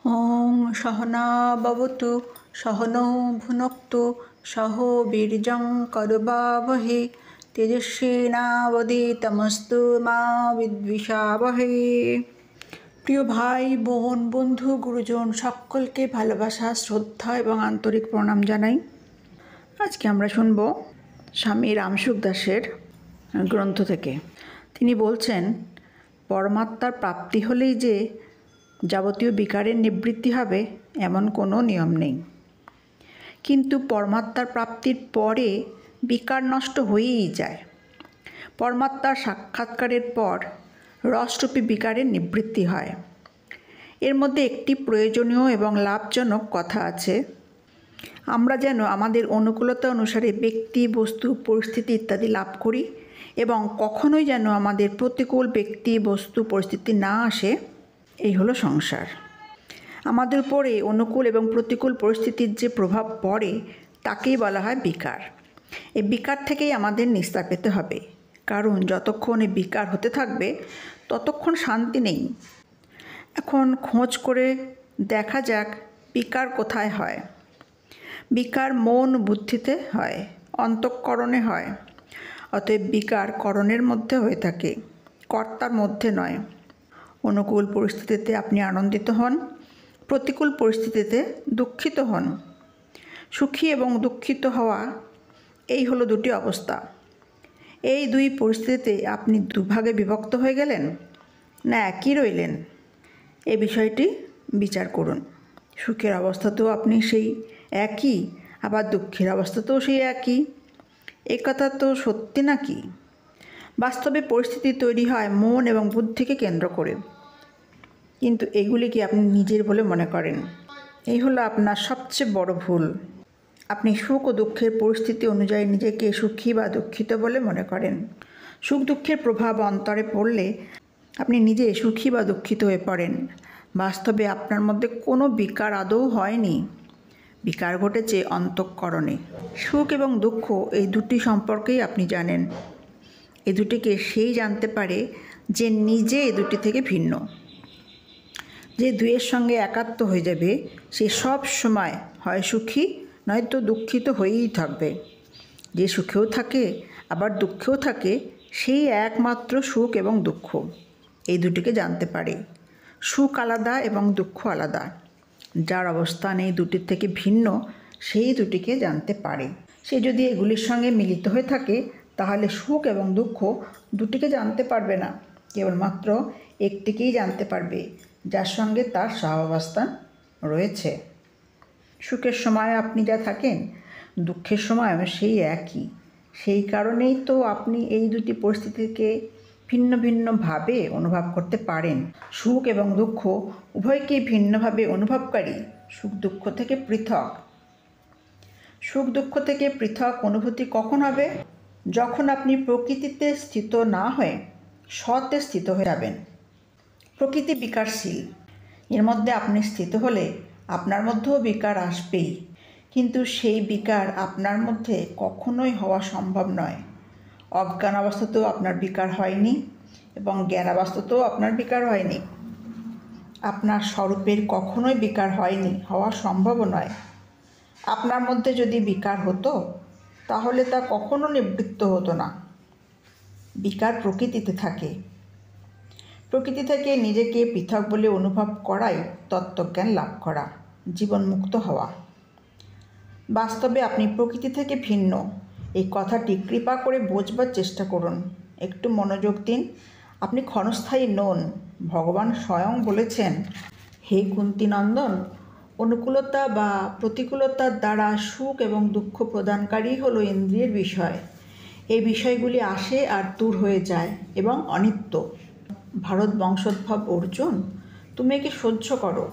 ওং সহনা ভবতু সহনৌ ভুনক্তু সহ বীর্যং করবাবহে তেজস্বিনাবদিতমস্তু মা বিদ্বিষাবহে। প্রিয় ভাই বোন বন্ধু গুরুজন সকলকে ভালোবাসা শ্রদ্ধা এবং আন্তরিক প্রণাম জানাই। আজকে আমরা শুনব স্বামী রামসুখ দাসের গ্রন্থ থেকে। তিনি বলছেন, পরমাত্মার প্রাপ্তি হলেই যে যাবতীয় বিকারের নিবৃত্তি হবে এমন কোনো নিয়ম নেই, কিন্তু পরমাত্মার প্রাপ্তির পরে বিকার নষ্ট হয়েই যায়। পরমাত্মার সাক্ষাৎকারের পর রসরূপী বিকারের নিবৃত্তি হয়। এর মধ্যে একটি প্রয়োজনীয় এবং লাভজনক কথা আছে। আমরা যেন আমাদের অনুকূলতা অনুসারে ব্যক্তি, বস্তু, পরিস্থিতি ইত্যাদি লাভ করি এবং কখনোই যেন আমাদের প্রতিকূল ব্যক্তি, বস্তু, পরিস্থিতি না আসে, এই হলো সংসার। আমাদের উপরে অনুকূল এবং প্রতিকূল পরিস্থিতির যে প্রভাব পড়ে তাকেই বলা হয় বিকার। এই বিকার থেকেই আমাদের নিস্তার পেতে হবে, কারণ যতক্ষণ এই বিকার হতে থাকবে ততক্ষণ শান্তি নেই। এখন খোঁজ করে দেখা যাক বিকার কোথায় হয়। বিকার মন বুদ্ধিতে হয়, অন্তঃকরণে হয়। অতএব বিকার করণের মধ্যে হয়ে থাকে, কর্তার মধ্যে নয়। অনুকূল পরিস্থিতিতে আপনি আনন্দিত হন, প্রতিকূল পরিস্থিতিতে দুঃখিত হন। সুখী এবং দুঃখিত হওয়া এই হলো দুটি অবস্থা। এই দুই পরিস্থিতিতে আপনি দুভাগে বিভক্ত হয়ে গেলেন না একই রইলেন, এই বিষয়টি বিচার করুন। সুখের অবস্থাতেও আপনি সেই একই, আবার দুঃখের অবস্থাতেও সেই একই। এ কথা তো সত্যি নাকি? বাস্তবে পরিস্থিতি তৈরি হয় মন এবং বুদ্ধিকে কেন্দ্র করে, কিন্তু এগুলিকে আপনি নিজের বলে মনে করেন। এই হলো আপনার সবচেয়ে বড় ভুল। আপনি সুখ ও দুঃখের পরিস্থিতি অনুযায়ী নিজেকে সুখী বা দুঃখিত বলে মনে করেন। সুখ দুঃখের প্রভাব অন্তরে পড়লে আপনি নিজে সুখী বা দুঃখিত হয়ে পড়েন। বাস্তবে আপনার মধ্যে কোনো বিকার আদৌ হয়নি, বিকার ঘটেছে অন্তঃকরণে। সুখ এবং দুঃখ এই দুটি সম্পর্কেই আপনি জানেন। এই দুটিকে সেই জানতে পারে যে নিজে এই দুটি থেকে ভিন্ন। যে দুয়ের সঙ্গে একাত্ম হয়ে যাবে সে সব সময় হয় সুখী নয়তো দুঃখিত হয়েই থাকবে। যে সুখেও থাকে আবার দুঃখেও থাকে সেই একমাত্র সুখ এবং দুঃখ, এই দুটিকে জানতে পারে। সুখ আলাদা এবং দুঃখ আলাদা। যার অবস্থান এই দুটির থেকে ভিন্ন সেই দুটিকে জানতে পারে। সে যদি এগুলির সঙ্গে মিলিত হয়ে থাকে তাহলে সুখ এবং দুঃখ দুটিকে জানতে পারবে না, কেবলমাত্র একটিকেই জানতে পারবে, যার সঙ্গে তার সহাবস্থান রয়েছে। সুখের সময় আপনি যা থাকেন দুঃখের সময় সেই একই। সেই কারণেই তো আপনি এই দুটি পরিস্থিতিকে ভিন্ন ভিন্নভাবে অনুভব করতে পারেন। সুখ এবং দুঃখ উভয়কেই ভিন্নভাবে অনুভবকারী, সুখ দুঃখ থেকে পৃথক। সুখ দুঃখ থেকে পৃথক অনুভূতি কখন হবে? যখন আপনি প্রকৃতিতে স্থিত না হয়ে সতে স্থিত হয়ে যাবেন। প্রকৃতি বিকারশীল, এর মধ্যে আপনি স্থিত হলে আপনার মধ্যেও বিকার আসবেই, কিন্তু সেই বিকার আপনার মধ্যে কখনোই হওয়া সম্ভব নয়। অজ্ঞান অবস্থাতেও আপনার বিকার হয়নি এবং জ্ঞান অবস্থাতেও আপনার বিকার হয়নি। আপনার স্বরূপের কখনোই বিকার হয়নি, হওয়া সম্ভবও নয়। আপনার মধ্যে যদি বিকার হতো তাহলে তা কখনো নিবৃত্ত হতো না। বিকার প্রকৃতিতে থাকে। প্রকৃতি থেকে নিজেকে পৃথক বলে অনুভব করাই তত্ত্বজ্ঞান লাভ করা, জীবনমুক্ত হওয়া। বাস্তবে আপনি প্রকৃতি থেকে ভিন্ন, এই কথাটি কৃপা করে বোঝবার চেষ্টা করুন। একটু মনোযোগ দিন। আপনি ক্ষণস্থায়ী নন। ভগবান স্বয়ং বলেছেন, হে কুন্তিনন্দন, অনুকূলতা বা প্রতিকূলতার দ্বারা সুখ এবং দুঃখ প্রদানকারী হলো ইন্দ্রিয়ের বিষয়। এই বিষয়গুলি আসে আর দূর হয়ে যায় এবং অনিত্য। ভারত বংশোদ্ভব অর্জুন, তুমি একে সহ্য করো।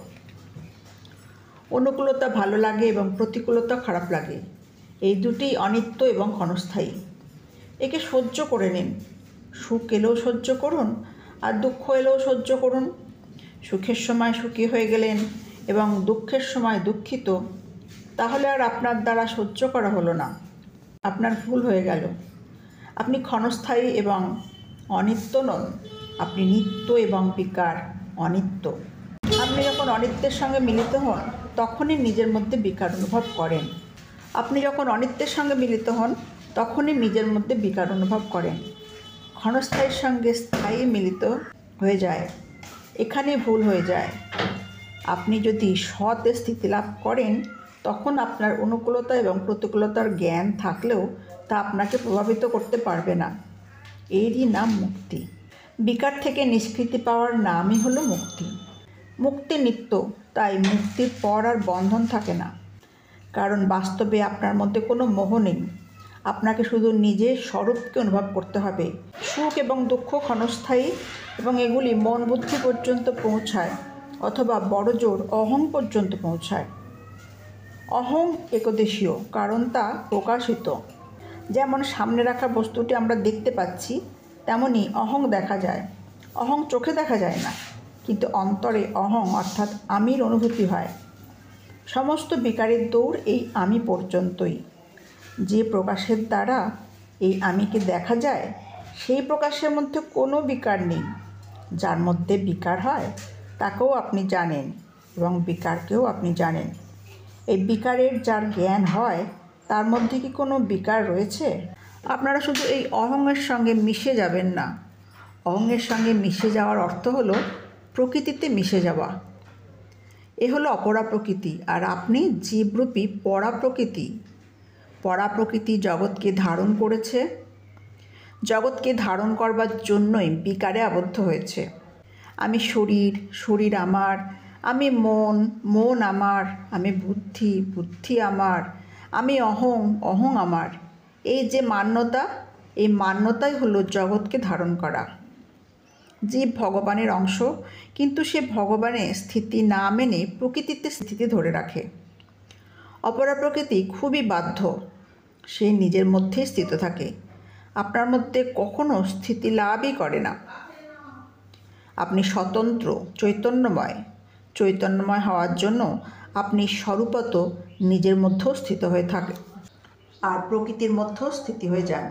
অনুকূলতা ভালো লাগে এবং প্রতিকূলতা খারাপ লাগে, এই দুটি অনিত্য এবং ক্ষণস্থায়ী। একে সহ্য করে নিন। সুখ এলেও সহ্য করুন আর দুঃখ এলেও সহ্য করুন। সুখের সময় সুখী হয়ে গেলেন এবং দুঃখের সময় দুঃখিত, তাহলে আর আপনার দ্বারা সহ্য করা হলো না, আপনার ভুল হয়ে গেল। আপনি ক্ষণস্থায়ী এবং অনিত্য নন, আপনি নিত্য এবং বিকার অনিত্য। আপনি আপনি যখন অনিত্যের সঙ্গে মিলিত হন তখনই নিজের মধ্যে বিকার অনুভব করেন। আপনি যখন অনিত্যের সঙ্গে মিলিত হন তখনই নিজের মধ্যে বিকার অনুভব করেন। ক্ষণস্থায়ীর সঙ্গে স্থায়ী মিলিত হয়ে যায়, এখানে ভুল হয়ে যায়। আপনি যদি সতে স্থিতি লাভ করেন তখন আপনার অনুকূলতা এবং প্রতিকূলতার জ্ঞান থাকলেও তা আপনাকে প্রভাবিত করতে পারবে না। এরই নাম মুক্তি। বিকার থেকে নিষ্কৃতি পাওয়ার নামই হলো মুক্তি। মুক্তি নিত্য, তাই মুক্তির পর আর বন্ধন থাকে না, কারণ বাস্তবে আপনার মধ্যে কোনো মোহ নেই। আপনাকে শুধু নিজের স্বরূপকে অনুভব করতে হবে। সুখ এবং দুঃখ ক্ষণস্থায়ী এবং এগুলি মন বুদ্ধি পর্যন্ত পৌঁছায় অথবা বড়জোর অহং পর্যন্ত পৌঁছায়। অহং একদেশীয়, কারণ তা প্রকাশিত। যেমন সামনে রাখা বস্তুটি আমরা দেখতে পাচ্ছি, তেমনি অহং দেখা যায়। অহং চোখে দেখা যায় না, কিন্তু অন্তরে অহং অর্থাৎ আমির অনুভূতি হয়। সমস্ত বিকারের দৌড় এই আমি পর্যন্তই। যে প্রকাশের দ্বারা এই আমিকে দেখা যায় সেই প্রকাশের মধ্যে কোনো বিকার নেই। যার মধ্যে বিকার হয় তাকেও আপনি জানেন এবং বিকারকেও আপনি জানেন। এই বিকারের যার জ্ঞান হয় তার মধ্যে কি কোনো বিকার রয়েছে? আপনারা শুধু এই অহংয়ের সঙ্গে মিশে যাবেন না। অহংয়ের সঙ্গে মিশে যাওয়ার অর্থ হলো প্রকৃতিতে মিশে যাওয়া। এ হলো অপরা প্রকৃতি, আর আপনি জীবরূপী পরা প্রকৃতি। পরা প্রকৃতি জগৎকে ধারণ করেছে, জগৎকে ধারণ করবার জন্যই বিকারে আবদ্ধ হয়েছে। আমি শরীর, শরীর আমার; আমি মন, মন আমার; আমি বুদ্ধি, বুদ্ধি আমার; আমি অহং, অহং আমার। এই যে মান্যতা, এই মান্যতাই হলো জগৎকে ধারণ করা। জীব ভগবানের অংশ, কিন্তু সে ভগবানের স্থিতি না মেনে প্রকৃতিতে স্থিতি ধরে রাখে। অপরা প্রকৃতি খুবই বাধ্য, সে নিজের মধ্যেই স্থিত থাকে। আপনার মধ্যে কখনো স্থিতি লাভই করে না। আপনি স্বতন্ত্র, চৈতন্যময়। চৈতন্যময় হওয়ার জন্য আপনি স্বরূপত নিজের মধ্যেও স্থিত হয়ে থাকেন আর প্রকৃতির মধ্যেও স্থিতি হয়ে যান।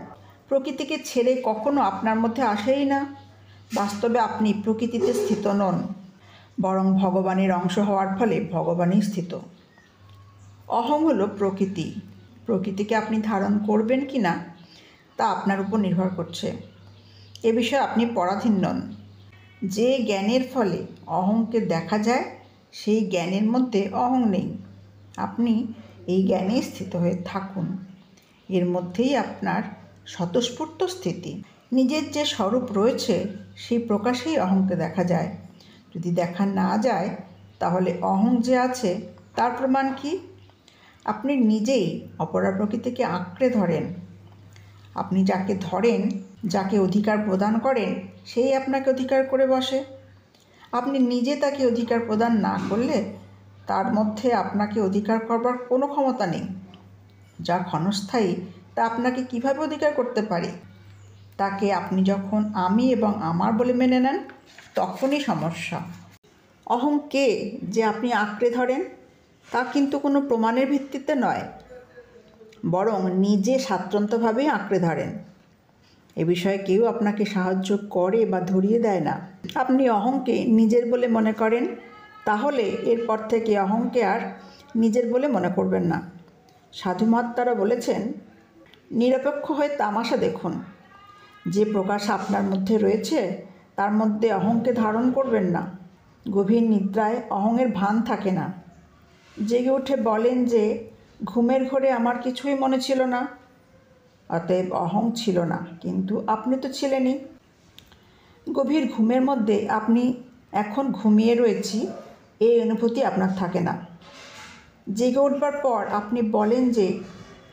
প্রকৃতিকে ছেড়ে কখনো আপনার মধ্যে আসেই না। বাস্তবে আপনি প্রকৃতিতে স্থিত নন, বরং ভগবানের অংশ হওয়ার ফলে ভগবানই স্থিত। অহং হলো প্রকৃতি। প্রকৃতিকে আপনি ধারণ করবেন কি না তা আপনার উপর নির্ভর করছে। এ বিষয়ে আপনি পরাধীন নন। যে জ্ঞানের ফলে অহংকে দেখা যায় সেই জ্ঞানের মধ্যে অহং নেই। আপনি এই জ্ঞানে স্থিত হয়ে থাকুন, এর মধ্যেই আপনার স্বতঃস্ফূর্ত স্থিতি। নিজের যে স্বরূপ রয়েছে সেই প্রকাশেই অহংকে দেখা যায়। যদি দেখা না যায় তাহলে অহং যে আছে তার প্রমাণ কি? আপনি নিজেই অপরা প্রকৃতিকে আঁকড়ে ধরেন। আপনি যাকে ধরেন, যাকে অধিকার প্রদান করেন, সেই আপনাকে অধিকার করে বসে। আপনি নিজে তাকে অধিকার প্রদান না করলে তার মধ্যে আপনাকে অধিকার করবার কোনো ক্ষমতা নেই। যা ক্ষণস্থায়ী তা আপনাকে কিভাবে অধিকার করতে পারে? তাকে আপনি যখন আমি এবং আমার বলে মেনে নেন তখনই সমস্যা। অহং কে যে আপনি আঁকড়ে ধরেন তা কিন্তু কোনো প্রমাণের ভিত্তিতে নয়, বরং নিজে স্বাতন্ত্র্যভাবেই আঁকড়ে ধরেন। এ বিষয়ে কেউ আপনাকে সাহায্য করে বা ধরিয়ে দেয় না। আপনি অহংকে নিজের বলে মনে করেন, তাহলে এরপর থেকে অহংকে আর নিজের বলে মনে করবেন না। সাধু মহাত্মারা বলেছেন, নিরপেক্ষ হয়ে তামাশা দেখুন। যে প্রকাশ আপনার মধ্যে রয়েছে তার মধ্যে অহংকে ধারণ করবেন না। গভীর নিদ্রায় অহংয়ের ভান থাকে না। জেগে উঠে বলেন যে ঘুমের ঘোরে আমার কিছুই মনে ছিল না, অতএব অহং ছিল না, কিন্তু আপনি তো ছিলেনই। গভীর ঘুমের মধ্যে আপনি এখন ঘুমিয়ে রয়েছি এই অনুভূতি আপনার থাকে না। জেগে উঠবার পর আপনি বলেন যে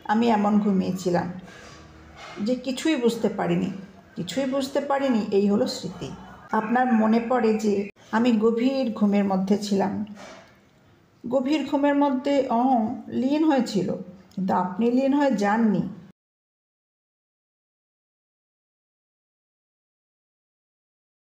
আমি এমন ঘুমিয়েছিলাম যে কিছুই বুঝতে পারিনি, এই হলো স্মৃতি। আপনার মনে পড়ে যে আমি গভীর ঘুমের মধ্যে ছিলাম। গভীর ঘুমের মধ্যে অহং লীন হয়েছিল, কিন্তু আপনি লীন হয়ে যাননি।